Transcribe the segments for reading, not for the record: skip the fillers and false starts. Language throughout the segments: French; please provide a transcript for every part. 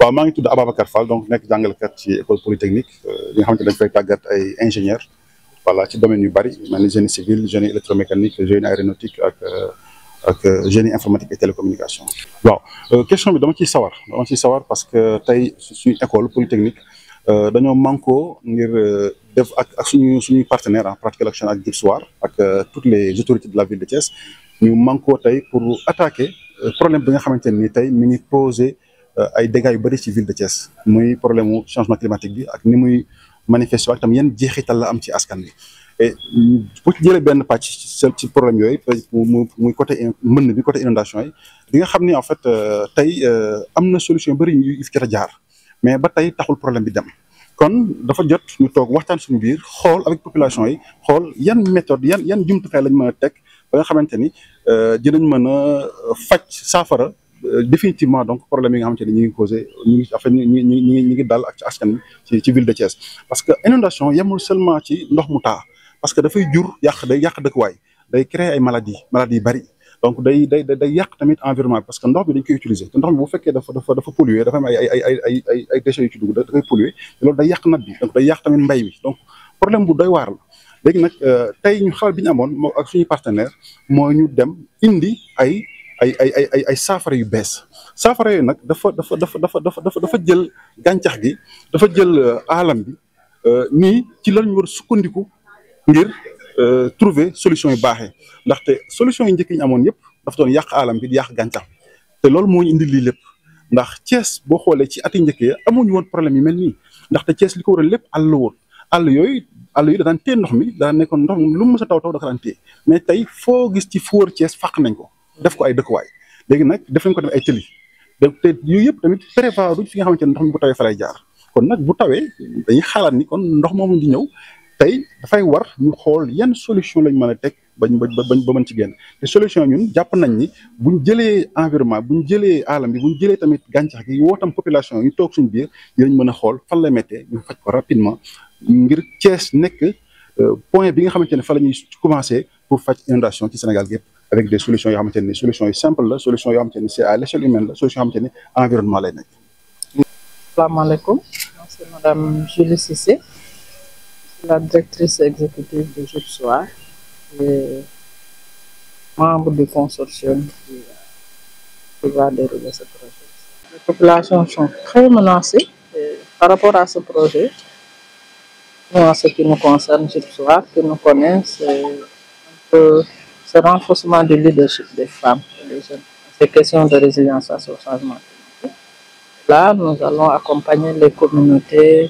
waaw maa ngi tudd Ababacar Fall donc nekk jàngalekat ci école polytechnique li nga xamante dañ fay tàggat ay ingénieur voilà ci domaine yu bari mel ni génie civil génie électromécanique génie aéronautique ak génie informatique et télécommunication. waaw question bi dama ciy sawar parce que tey suñu école polytechnique dañoo manko ngir def ak suñuy partenaire en Practical Action ak GIPSWAR ak toutes les autorités de la ville de Thiès ñu manko tey pour attaquer problème bi nga xamante ni tey mi ngi posé ay dégâts yu bëri ci ville de Thiès muy problème mu changement climatique bi ak ni muy manifesté ak tam yan jeexital la am ci askan bi et bu ci jëlee benn pàcc ci problème yooyu muy côté mbënn bi côté inondation yi di nga xam ni en fait tey am na solution bëri yu fi jot a jaar mais ba tey taxul problème bi dem kon dafa jot ñu toog waxtaan suñu biir xool avec population yi xool yan méthode yan jumtukaay lañ mën a teg ba nga xamante ni dinañ mën a faj saafara définitivement donc problème yi nga xamante ni ñu ngi causé ñu ngi dal ak ci askan bi ci ville de Thiès parce que inondation yemul seulement ci ndox mu taa parce que dafay jur day yàq dëkkuwaay day créer ay maladies yu bari donc day yàq tamit environnement parce que ndox bi dañ koy utiliser te ndox bi bu fekkee dafa polluer dafa am ay déchets yu ci dugg da koy polluer te loolu day yàq nat bi donc day yàq tamit mbay bi donc problème bu doy waar la léegi nag tey ñu xalaat bi ñu amoon moo ak suñuy partenaire moo ñu dem indi ay saafara yu bees saafara yooyu nag dafa jël gàncax gi dafa jël alam bi nii ci lañu war a sukkandiku ngir trouver solution yu baaxee ndaxte solution yi njëkk yi ñu amoon yëpp dafa doon yàq alam bi di yàq gàncax bi te loolu moo ñu indi lii lépp ndax Thiès boo xoolee ci ati njëkk yi amuñu woon problème yi mel nii ndaxte Thiès li ko waral lépp àll la woon àll yooyu da daan téye ndox mi daa nekkoon ndox lu mu mës a taw da ko daan téye mais tey foo gis ci fu wër Thiès fàq nañ ko def ko ay dëkkuwaay léegi nag def nañ ko def ay tëli te yooyu yëpp tamit prévoir duñ fi nga xamante ne ndox mi bu tawee fa lay jaar kon nag bu tawee dañuy xalaat ni kon ndox moomu di ñëw tey dafay war ñu xool yan solution lañ mën a teg ba mën ci génn te solution ñun jàpp nañ ni buñ jëlee environnement buñ jëlee alam bi buñ jëlee tamit gàncax gi woo tam population yi ñu toog suñu biir dinañ mën a xool fan la méttee ñu faj ko rapidement ngir Thiès nekk point bi nga xamante ne fa la ñuy commencer pour faj inondation ci Sénégal gépp avec des solutions yoo xamante ne solutions yu simple la solution yoo xamante ne c'est à l'échelle humaine la solution yoo xamante ne environnement lay nekk. Asalaamaaleykum, c'est Madame Julie Cissé, la directrice exécutive de GIPSWAR et membre du consortium qui va dérouler ce projet. Les populations sont très menacées par rapport à ce projet. Nous, en ce qui nous concerne, GIPSWAR, qui nous connaissent, c'est un peu ce renforcement du leadership des femmes et des jeunes. Ces questions de résilience face au changement climatique. Là, nous allons accompagner les communautés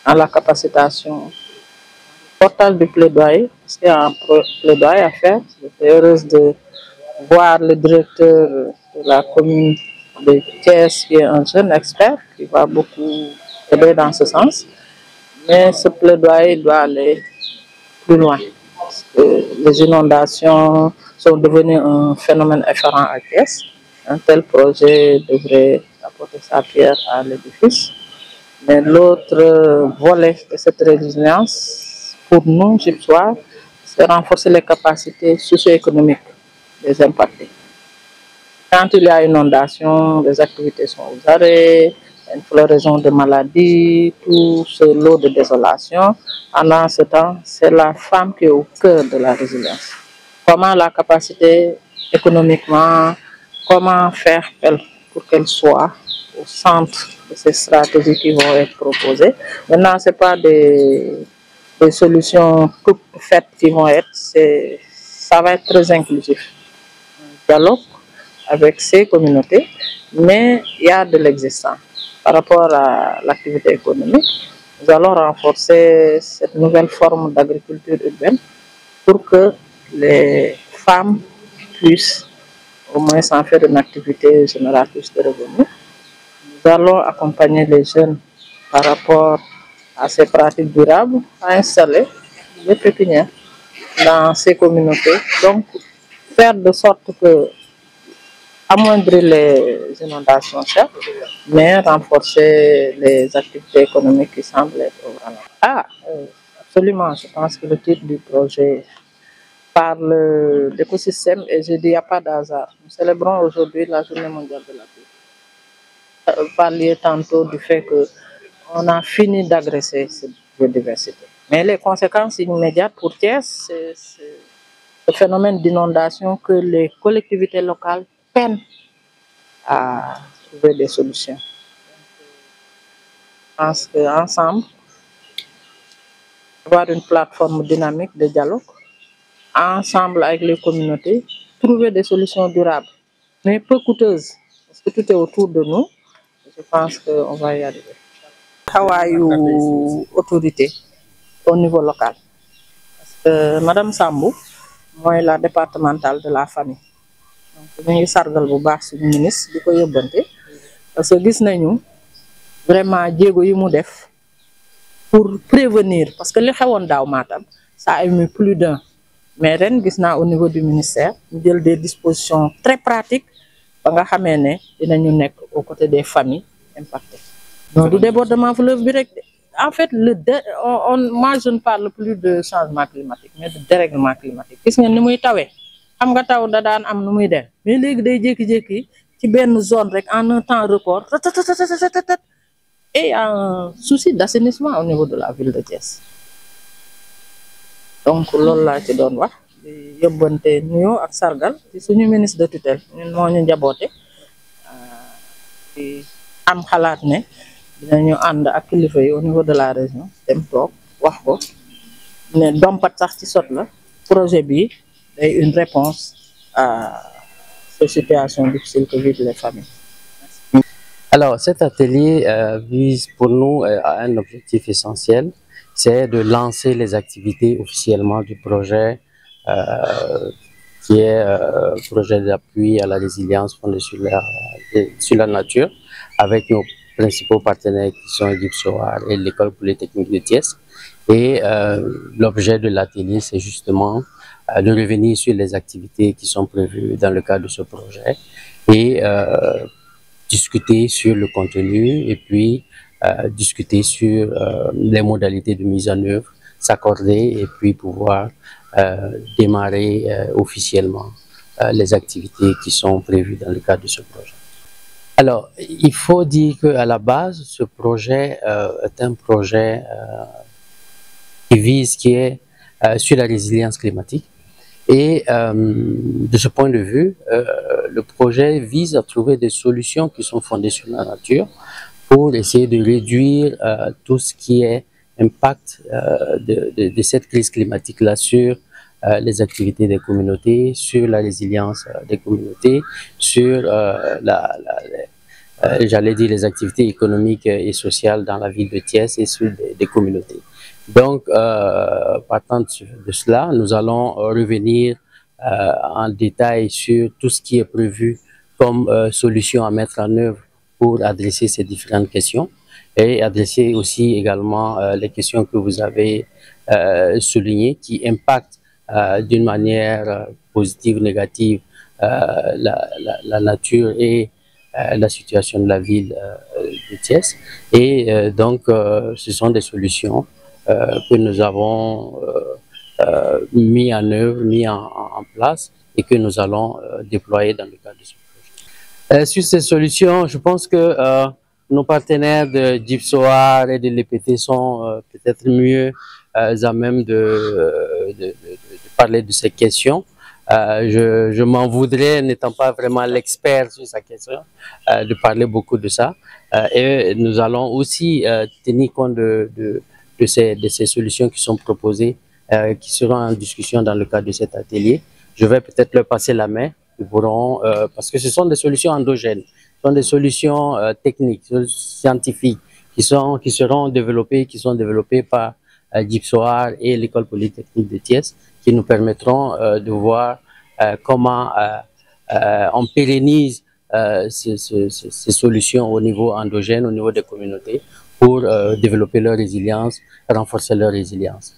à la capacitation. Portal du plaidoyer, parce qu'il y a un plaidoyer à faire. J'étais heureuse de voir le directeur de la commune de Thiès, qui est un jeune expert, qui va beaucoup aider dans ce sens. Mais ce plaidoyer doit aller plus loin. Parce que les inondations sont devenues un phénomène effarant à Thiès. Un tel projet devrait apporter sa pierre à l'édifice. Mais l'autre volet de cette résilience, pour nous, GIPSWAR, c'est renforcer les capacités socio-économiques des impactés. Quand il y a inondation, les activités sont aux arrêts, une floraison de maladies, tout ce lot de désolation. Pendant ce temps, c'est la femme qui est au cœur de la résilience. Comment la capacité économiquement, comment faire pour qu'elle soit au centre de ces stratégies qui vont être proposées. Maintenant, ce n'est pas des solutions toutes faites qui vont être, ça va être très inclusif. Un dialogue avec ces communautés, mais il y a de l'existant. Par rapport à l'activité économique, nous allons renforcer cette nouvelle forme d'agriculture urbaine pour que les femmes puissent au moins s'en faire une activité génératrice de revenus. Nous allons accompagner les jeunes par rapport à ces pratiques durables à installer des pépinières dans ces communautés. Donc, faire de sorte que amoindrir les inondations, certes, mais renforcer les activités économiques qui semblent être au ralenti. Absolument. Je pense que le titre du projet parle d'écosystème et je dis il n'y a pas de hasard. Nous célébrons aujourd'hui la Journée mondiale de la biodiversité. parliez tantôt du fait qu'on a fini d'agresser cette biodiversité. Mais les conséquences immédiates pour Thiès, c'est le phénomène d'inondation que les collectivités locales peinent à trouver des solutions. Je pense qu'ensemble, avoir une plateforme dynamique de dialogue, ensemble avec les communautés, trouver des solutions durables, mais peu coûteuses, parce que tout est autour de nous. Je pense qu'on va y arriver. Taxawaayu autorité au niveau local. Parce que Madame Sambou mooy la départementale de la famille. Donc ñu ngi sargal bu baax suñu ministre di ko yóbbante parce que gis nañu vraiment jéego yi mu def pour prévenir, parce que li xewoon daaw Matam ça a ému plus d'un, mais ren gis naa au niveau du ministère ñu jël des dispositions très pratiques ba nga xamee ne dinañu nekk aux côtés des familles impactées. Non du débordement fleuve bi rek. En fait, moi je ne parle plus de changement climatique, mais de dérèglement climatique. Gis nga ni muy tawee xam nga taw da daan am nu muy dem mais léegi day jékki-jékki ci benn zone rek en un temps record et il y a un souci d'assainissement au niveau de la ville de Thiès. Donc loolu laa ci doon wax di yóbbante nuyoo ak sargal ci suñu ministre de tutelle ñun moo ñu njaboote di am xalaat ne dinañu ànd ak kilifa yi au niveau de la région dem toog wax ko ne dompat sax ci sot la projet bi est une réponse à ces situations difficiles que vivent les familles. Alors cet atelier vise pour nous à un objectif essentiel, c'est de lancer les activités officiellement du projet qui est projet d'appui à la résilience fondé sur la nature, avec nos principaux partenaires qui sont Gypsoar et l'École polytechnique de Thiès. Et l'objet de l'atelier, c'est justement de revenir sur les activités qui sont prévues dans le cadre de ce projet et discuter sur le contenu et puis discuter sur les modalités de mise en œuvre, s'accorder et puis pouvoir démarrer officiellement les activités qui sont prévues dans le cadre de ce projet. Alors, il faut dire qu'à la base, ce projet est un projet qui est sur la résilience climatique. Et de ce point de vue, le projet vise à trouver des solutions qui sont fondées sur la nature pour essayer de réduire tout ce qui est impact de cette crise climatique-là sur les activités des communautés, sur la résilience des communautés, sur j'allais dire les activités économiques et sociales dans la ville de Thiès et sur des communautés. Donc, partant de cela, nous allons revenir en détail sur tout ce qui est prévu comme solution à mettre en œuvre pour adresser ces différentes questions et adresser aussi également les questions que vous avez soulignées qui impactent d'une manière positive ou négative la nature et la situation de la ville de Thiès. Et donc, ce sont des solutions que nous avons mis en œuvre, mis en place et que nous allons déployer dans le cadre de ce projet. Sur ces solutions, je pense que nos partenaires de Gypsoar et de l'EPT sont peut-être mieux à même de parler de ces questions. Je m'en voudrais, n'étant pas vraiment l'expert sur sa question, de parler beaucoup de ça. Et nous allons aussi tenir compte de ces solutions qui sont proposées, qui seront en discussion dans le cadre de cet atelier. Je vais peut-être leur passer la main. Ils pourront, parce que ce sont des solutions endogènes, ce sont des solutions techniques, scientifiques, qui seront développées, qui sont développées par Gypsoar et l'École polytechnique de Thiès, qui nous permettront de voir comment on pérennise ces solutions au niveau endogène, au niveau des communautés, pour développer leur résilience, renforcer leur résilience.